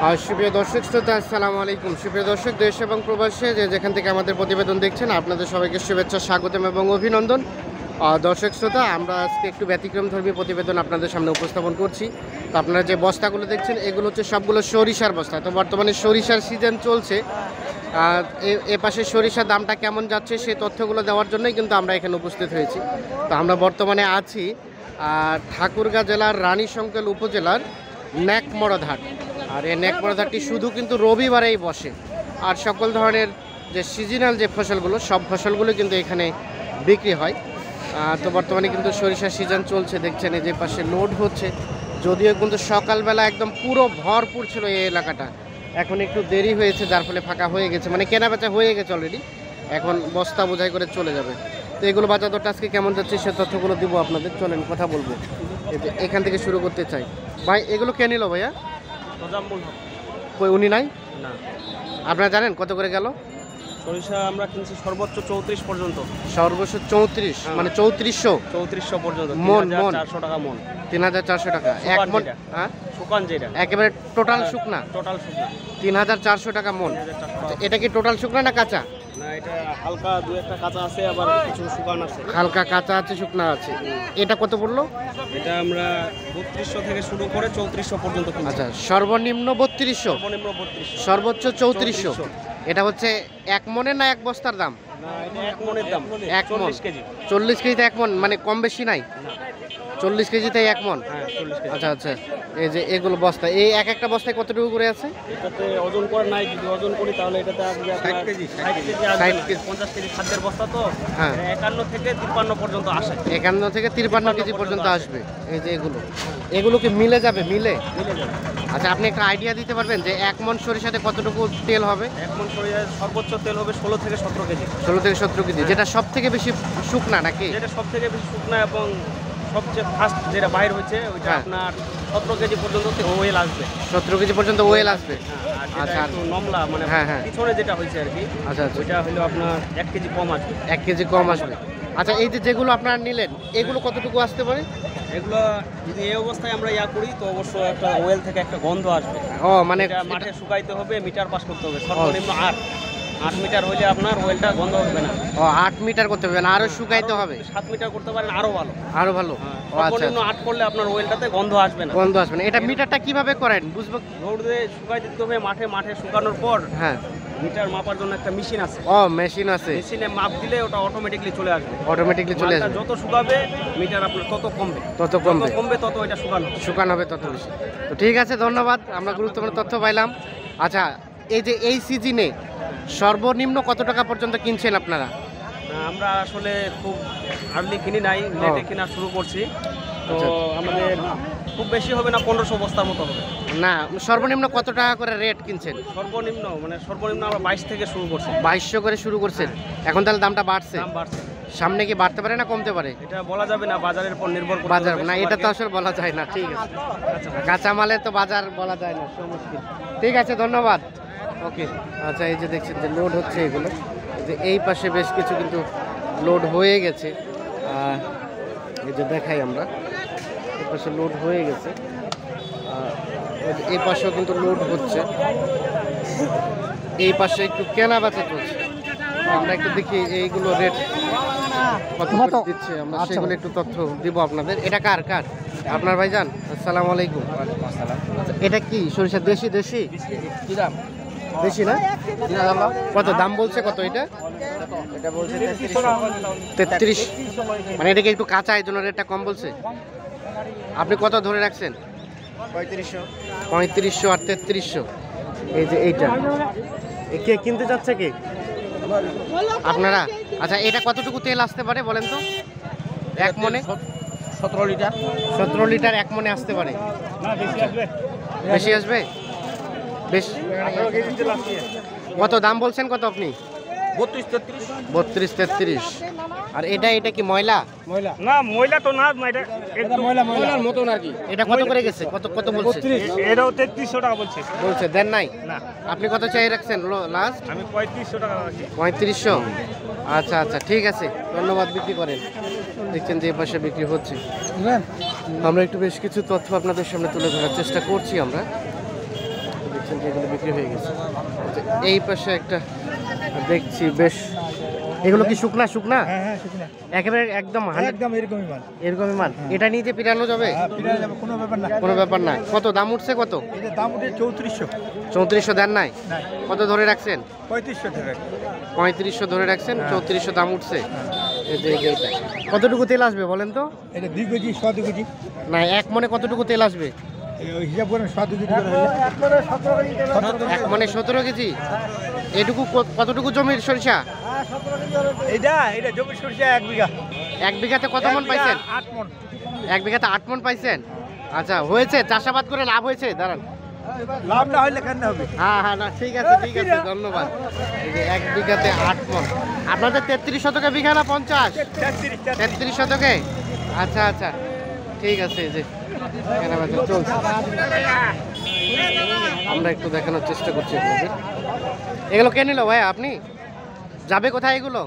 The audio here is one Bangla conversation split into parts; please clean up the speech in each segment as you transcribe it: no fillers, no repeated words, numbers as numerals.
সুপ্রিয় দর্শক শ্রোতা, আসসালামু আলাইকুম। সুপ্রিয় দর্শক, দেশ এবং প্রবাসে যেখান থেকে আমাদের প্রতিবেদন দেখছেন, আপনাদের সবাইকে শুভেচ্ছা, স্বাগতম এবং অভিনন্দন। দর্শক শ্রোতা, আমরা আজকে একটু ব্যতিক্রমধর্মী প্রতিবেদন আপনাদের সামনে উপস্থাপন করছি। তো আপনারা যে বস্তাগুলো দেখছেন, এগুলো হচ্ছে সবগুলো সরিষার বস্তা। তো বর্তমানে সরিষার সিজন চলছে। এ পাশে সরিষার দামটা কেমন যাচ্ছে সেই তথ্যগুলো দেওয়ার জন্যই কিন্তু আমরা এখানে উপস্থিত হয়েছি। তো আমরা বর্তমানে আছি ঠাকুরগাঁ জেলার রানীশঙ্কেল উপজেলার নেকমরদ হাট। আর এই নেকমরদ হাটটি শুধু কিন্তু রবিবারেই বসে। আর সকল ধরনের যে সিজনাল যে ফসলগুলো, সব ফসলগুলো কিন্তু এখানে বিক্রি হয়। তো বর্তমানে কিন্তু সরিষার সিজন চলছে, দেখছেন এই যে পাশে লোড হচ্ছে। যদিও কিন্তু সকালবেলা একদম পুরো ভরপুর ছিল এই এলাকাটা, এখন একটু দেরি হয়েছে, যার ফলে ফাঁকা হয়ে গেছে, মানে কেনাবেচা হয়ে গেছে অলরেডি। এখন বস্তা বোঝাই করে চলে যাবে। তো এগুলো বাজার দরটা আজকে কেমন যাচ্ছে সে তথ্যগুলো দিব আপনাদের। চলেন কথা বলবো। এখান থেকে শুরু করতে চাই। ভাই, এগুলো কে নিল ভাইয়া? কই উনি নাই না। আপনারা জানেন কত করে গেল? সরিষা আমরা কিনছি সর্বোচ্চ 34 পর্যন্ত। সর্বোচ্চ 34, মানে 3400 পর্যন্ত। মন 3400 টাকা মন। 3400 টাকা এক মন। হ্যাঁ, শুকান যেটা একেবারে টোটাল শুকনা। টোটাল শুকনা 3400 টাকা মন। এটা কি টোটাল শুকনা না কাঁচা? না, এটা হালকা দুই একটা কাঁচা আছে, আবার কিছু শুকান আছে। হালকা কাঁচা আছে, শুকনা আছে। এটা কত পড়লো? এটা আমরা 3200 থেকে শুরু করে 3400 পর্যন্ত কিনছি। আচ্ছা, সর্বনিম্ন 3200, সর্বনিম্ন 3200, সর্বোচ্চ 3400। এটা হচ্ছে এক মনের না এক বস্তার দাম? না, এটা এক মনের দাম। এক মন 40 কেজি। 40 কেজিতে এক মন, মানে কম বেশি নাই? 40 কেজিতে এক মন। হ্যাঁ, 40 কেজি। আচ্ছা আচ্ছা, এই যে এগুলো বস্তা, এই এক একটা বস্তায় কতটুকু করে আছে? এটাতে ওজন করে নাই, যদি ওজন করি তাহলে এটাতে আসবে 60 কেজি। 60 কেজি আসবে। 60 কেজি। 50 কেজি খাদ্যের বস্তা তো। হ্যাঁ, 51 থেকে 53 পর্যন্ত আসে। 51 থেকে 53 কেজি পর্যন্ত আসবে। এই যে এগুলো কি মিলে যাবে? মিলে যাবে। আচ্ছা, আপনি একটা আইডিয়া দিতে পারবেন যে এক মন সরিষাতে কতটুকু তেল হবে? এক মন সরিষার সর্বোচ্চ তেল হবে 16 থেকে 17 কেজি। 16 থেকে 17 কেজি, যেটা সব থেকে বেশি শুকনা নাকি? যেটা সব থেকে বেশি শুকনা এবং সবচেয়ে ফার্স্ট যেটা বাইর হয়েছে ওইটা হ্যাঁ। আপনার 17 কেজি পর্যন্ত ওয়েল আসবে। 17 কেজি পর্যন্ত ওয়েল আসবে। আর আচ্ছা, যেটা একটু নমলা মানে হ্যাঁ, হ্যাঁ। পিছনে যেটা হয়েছে আর কি, আচ্ছা আচ্ছা, ওইটা হলো আপনার 1 কেজি কম আসবে। 1 কেজি কম আসবে। আচ্ছা, এই যে যেগুলো আপনারা নিলেন, এগুলো কতটুকু আসতে পারে? এগুলো যদি এই অবস্থায় আমরা করি তো অবশ্যই একটা ওয়েল থেকে একটা গন্ধ আসবে। ও, মানে এটা মাঠে শুকাইতে হবে, মিটার পাস করতে হবে সর্বনিম্ন 8 মিটার হলে আপনার ওয়েলটা গন্ধ হবে না। 8 মিটার করতে হবে না, আরো শুকাইতে হবে? 7 মিটার করতে পারেন আরো ভালো। আরো ভালো। ও আচ্ছা, সর্বনিম্ন 8 করলে আপনার ওয়েলটাতে গন্ধ আসবে না। গন্ধ আসবে না। এটা মিটারটা কিভাবে করেন বুঝবো? রোদে শুকাই দিতে হবে, মাঠে শুকানোর পর হ্যাঁ, মিটার মাপার জন্য একটা মেশিন আছে। ও মেশিন আছে, মেশিনে মাপ দিলে ওটা অটোমেটিকলি চলে আসবে। অটোমেটিকলি চলে মালটা আসবে। যত শুকাবে মিটার আপনার তত কমবে। তত কমবে। কমবে তত এটা শুকানো। শুকানো হবে তত বেশি। তো ঠিক আছে, ধন্যবাদ, আমরা গুরুত্বপূর্ণ তথ্য পাইলাম। আচ্ছা, এই যে এই সিজনে সর্বনিম্ন কত টাকা পর্যন্ত কিনছেন আপনারা? আমরা আসলে খুব আর্লি কিনি নাই, লেটে কেনা শুরু করছি। তো আচ্ছা। আমাদের খুব বেশি হবে না, 1500 বস্তার মতো হবে। না, সর্বনিম্ন কত টাকা করে রেট কিনছেন? সর্বনিম্ন আমরা 22 থেকে শুরু করছি। 2200 করে শুরু করছেন। এখন তাহলে দামটা বাড়ছে? দাম বাড়ছে। সামনে কি বাড়তে পারে না কমতে পারে? এটা বলা যাবে না, বাজারের উপর নির্ভর করে। বাজার না, এটা তো আসলে বলা যায় না। ঠিক আছে, কাঁচামালে তো বাজার বলা যায় না, মুশকিল। ঠিক আছে, ধন্যবাদ। ওকে। আচ্ছা, এই যে দেখছেন যে লোড হচ্ছে এগুলো, এই যে এই পাশে বেশ কিছু কিন্তু লোড হয়ে গেছে। এই যে দেখাই আমরা, এই পাশে লোড হয়ে গেছে, এই পাশেও কিন্তু লোড হচ্ছে। এই পাশে একটু কেনা বেচা চলছে। আমরা একটু দেখি এইগুলো রেট কত করে দিচ্ছে, আমরা সেগুলো একটু তথ্য দিব আপনাদের। এটা কার আপনার ভাইজান? আসসালামু আলাইকুম। আচ্ছা, এটা কি সরিষা? দেশি কি দাম? দেশি না? কত দাম বলছে? কত এটা? এটা বলছে 33। মানে এটা কি একটু কাঁচা, এই জন্য রেটটা কম বলছে? আপনি কত ধরে রাখছেন? 3500 আর 3300। এই যে এইটা কে কিনতে যাচ্ছে? কে? আপনারা? আচ্ছা, এটা কতটুকু তেল আসতে পারে বলেন তো এক মনে? 17 লিটার। 17 লিটার এক মনে আসতে পারে? বেশি আসবে? বেশ। কত দাম বলছেন? কত আপনি? 32 33। আর এটা কি ময়লা? না, ময়লা তো না, এটা ময়লার মতন আর কি। এটা কত করে গেছে? কত বলছে? এটাও 3300 টাকা বলছে। বলছে, দেন নাই? না। আপনি কত চাই রাখছেন লাস্ট? আমি 3500 টাকা রাখছি। 3500। আচ্ছা আচ্ছা, ঠিক আছে, ধন্যবাদ। বিক্রি করেন। দেখছেন যে পাশে বিক্রি হচ্ছে। আমরা একটু বেশ কিছু তথ্য আপনাদের সামনে তুলে ধরার চেষ্টা করছি। আমরা পাচ্ছেন যে এগুলো বিক্রি হয়ে গেছে। আচ্ছা, এই পাশে একটা দেখছি বেশ, এগুলো কি শুকনা শুকনা? হ্যাঁ শুকনা, একেবারে একদম একদম এরকমই মাল। এরকমই মাল। এটা নিয়ে যে পিরানো যাবে ফিরে যাবে, কোনো ব্যাপার না। কোনো ব্যাপার না। কত দাম উঠছে কত? এটার দাম উঠে 3400। 3400 দেন নাই? নাই, কত ধরে রাখছেন? 3500 টাকা। 3500 ধরে রাখছেন, 3400 দাম উঠছে। এই যে এইটা কতটুকু তেল আসবে বলেন তো? এটা 2 কেজি 2 কেজি, না, এক মনে কতটুকু তেল আসবে? ওই হিসাব করেন 2 কেজি করে হলে এক মনে 17 কেজি। এটুকু কতটুকু জমির সরিষা? এটা জমির সরষে 1 বিঘা। 1 বিঘাতে কত মন পাইছেন? 8 মণ। 1 বিঘাতে 8 মন পাইছেন। আচ্ছা, হয়েছে, চাষাবাদ করে লাভ হয়েছে? দাঁড়ান, লাভ না হইলে কেন হবে? হ্যাঁ হ্যাঁ, না ঠিক আছে ঠিক আছে, ধন্যবাদ। এই যে 1 বিঘাতে 8 মন। আপনাদের 33 শতকে বিঘা না 50? 33 শতকে। আচ্ছা আচ্ছা, ঠিক আছে। এই যে কেনাবেচা চলছে, আমরা একটু দেখানোর চেষ্টা করছি আপনাদের। এগুলো কে নিল ভাই? আপনি? যাবে কোথায় এগুলো?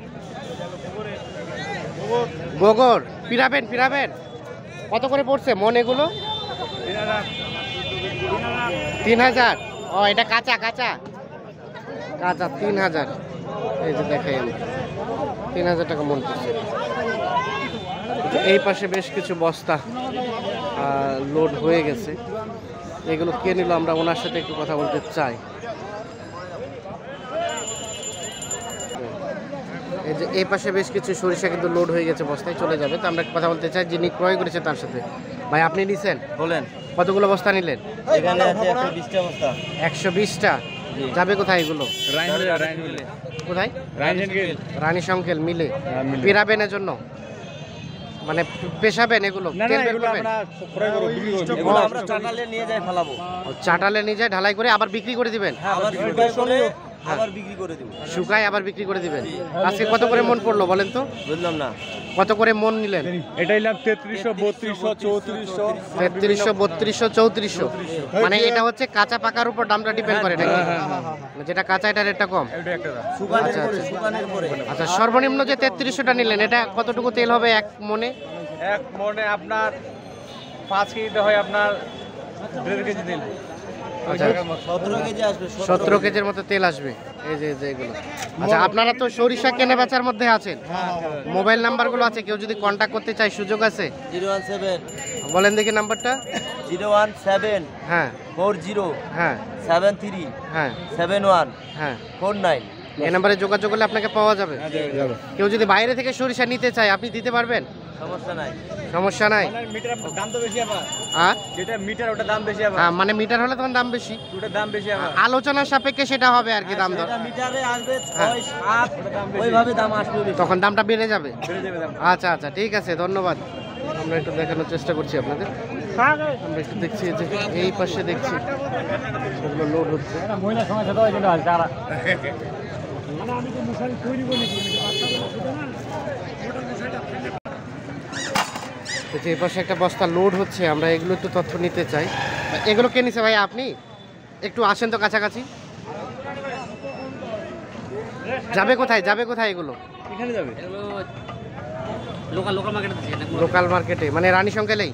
বগর। ফিরাবেন ফিরাবেন। কত করে পড়ছে মন এগুলো? 3000। ও, এটা কাঁচা কাঁচা কাঁচা 3000। এই যে দেখাই আমি, 3000 টাকা মন পড়ছে। এই পাশে বেশ কিছু বস্তা লোড হয়ে গেছে। এগুলো কে নিল আমরা ওনার সাথে একটু কথা বলতে চাই। এই যে এই পাশে বেশ কিছু সরিষা কিন্তু লোড হয়ে গেছে, বস্তায় চলে যাবে। তো আমরা কথা বলতে চাই যিনি ক্রয় করেছে তার সাথে। ভাই, আপনি নিছেন? বলেন। কতগুলো বস্তা নিলেন? এখানে আছে 120টা বস্তা। 120টা। যাবে কোথায় এগুলো? কোথায়? রানী সংকেল মিলে। পিরাবেনের জন্য মানে পেশাবেন এগুলো? তেল বের করবেন? এগুলো আমরা চাটালে নিয়ে যাই ফেলাবো। ও, চাটালে নিয়ে যায় ঢালাই করে আবার বিক্রি করে দিবেন? আবার শুকাই করে আবার বিক্রি করে দেব। শুকায় আবার বিক্রি করে দিবেন। আজকে কত করে মন পড়লো বলেন তো? বুঝলাম না। কত করে মন নিলেন? এটাই লাভ 3300 3200 3400 3300 3200 3400। মানে এটা হচ্ছে কাঁচা পাকার উপর দামটা ডিপেন্ড করে নাকি? যেটা কাঁচা এটা রেটটা কম। শুকানোর আচ্ছা, পরে আচ্ছা। শুকানোর পরে। আচ্ছা, সর্বনিম্ন যে 3300টা নিলেন এটা কতটুকু তেল হবে এক মনে? এক মনে আপনার 5 কেজিতে হয় আপনার 1.5 কেজি তেল। আচ্ছা, 17 কেজি আসবে। 17 কেজির মতো তেল আসবে। এই যে এগুলো। আচ্ছা, আপনারা তো সরিষা কেনা বেচার মধ্যে আছেন, মোবাইল নাম্বারগুলো আছে, কেউ যদি কন্ট্যাক্ট করতে চায় সুযোগ আছে? 017 বলেন দেখি নাম্বারটা। 017 হ্যাঁ 40 হ্যাঁ 73 হ্যাঁ 71 হ্যাঁ, 49। এই নাম্বারে যোগাযোগ করলে আপনাকে পাওয়া যাবে। কেউ যদি বাইরে থেকে সরিষা নিতে চায় আপনি দিতে পারবেন? সমস্যা নাই। সমস্যা নাই। মিটার দাম তো বেশি আবার। হ্যাঁ যেটা মিটার ওটা দাম বেশি আবার। হ্যাঁ, মানে মিটার হলে তখন দাম বেশি, ওটা দাম বেশি আবার। আলোচনার সাপেক্ষে সেটা হবে আর কি, দাম দর। এটা মিটারে আসবে হ্যাঁ। 6 7 ওইভাবে দাম আসবে বেশি। তখন দামটা বেড়ে যাবে। বেড়ে যাবে দাম। আচ্ছা আচ্ছা, ঠিক আছে, ধন্যবাদ। আমরা একটু দেখানোর চেষ্টা করছি আপনাদের। আমরা একটু দেখছি যে এই পাশে দেখছি সেগুলো লোড হচ্ছে। মহিলা সমস্যা তো কিন্তু আছে যারা মানে আমি তো মশারি তৈরি করি নাকি এই পাশে একটা বস্তা লোড হচ্ছে, আমরা এগুলো একটু তথ্য নিতে চাই। এগুলো কে নিছে ভাই? আপনি একটু আসেন তো কাছাকাছি। যাবে কোথায় যাবে কোথায় এগুলো? এখানে যাবে লোকাল মার্কেটে লোকাল মার্কেটে, মানে রানী সংকেলেই?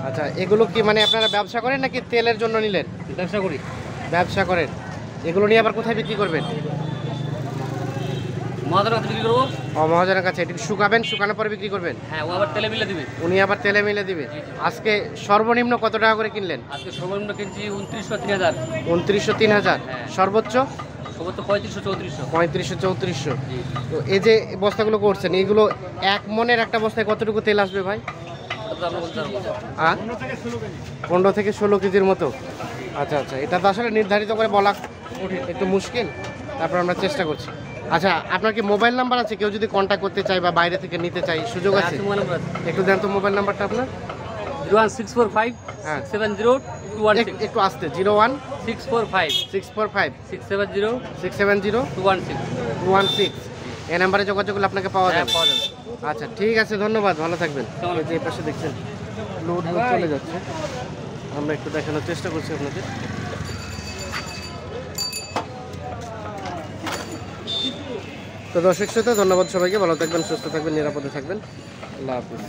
আচ্ছা, এগুলো কি মানে আপনারা ব্যবসা করেন নাকি তেলের জন্য নিলেন? ব্যবসা করি। ব্যবসা করেন। এগুলো নিয়ে আবার কোথায় বিক্রি করবেন? মহাজনের কাছে বিক্রি করবো। মহাজনের কাছে। এটি শুকাবেন, শুকানোর পরে বিক্রি করবেন? হ্যাঁ, ও আবার তেলে মিলে দিবে। উনি আবার তেলে মিলে দিবে। আজকে সর্বনিম্ন কত টাকা করে কিনলেন? আজকে সর্বনিম্ন কিনছি 2900 3000। 2900 3000। হ্যাঁ। সর্বোচ্চ সর্বোচ্চ 3500 3400। 3500 3400। তো এই যে বস্তাগুলো করছেন, এইগুলো এক মনের একটা বস্তায় কতটুকু তেল আসবে ভাই? আমরা বলতে পারবো। 15 থেকে 16 কেজির মতো। আচ্ছা আচ্ছা, এটা তো আসলে নির্ধারিত করে বলা একটু মুশকিল, তারপর আমরা চেষ্টা করছি। আচ্ছা, আপনার কি মোবাইল নাম্বার আছে? কেউ যদি কন্ট্যাক্ট করতে চায় বা বাইরে থেকে নিতে চায় সুযোগ আছে? একটু দেন তো মোবাইল নাম্বারটা আপনার। 01645 হ্যাঁ। 670 একটু আসতে। 01 645 645 670 670 216। 216। এই নাম্বারে যোগাযোগ করলে আপনাকে পাওয়া হ্যাঁ, যাবে। পাওয়া যাবে। আচ্ছা, ঠিক আছে, ধন্যবাদ, ভালো থাকবেন। এই যে এই পাশে দেখছেন লোড হয়ে চলে যাচ্ছে, আমরা একটু দেখানোর চেষ্টা করছি আপনাদের। তো দর্শক শ্রোতা, ধন্যবাদ সবাইকে, ভালো থাকবেন, সুস্থ থাকবেন, নিরাপদে থাকবেন। আল্লাহ হাফিজ।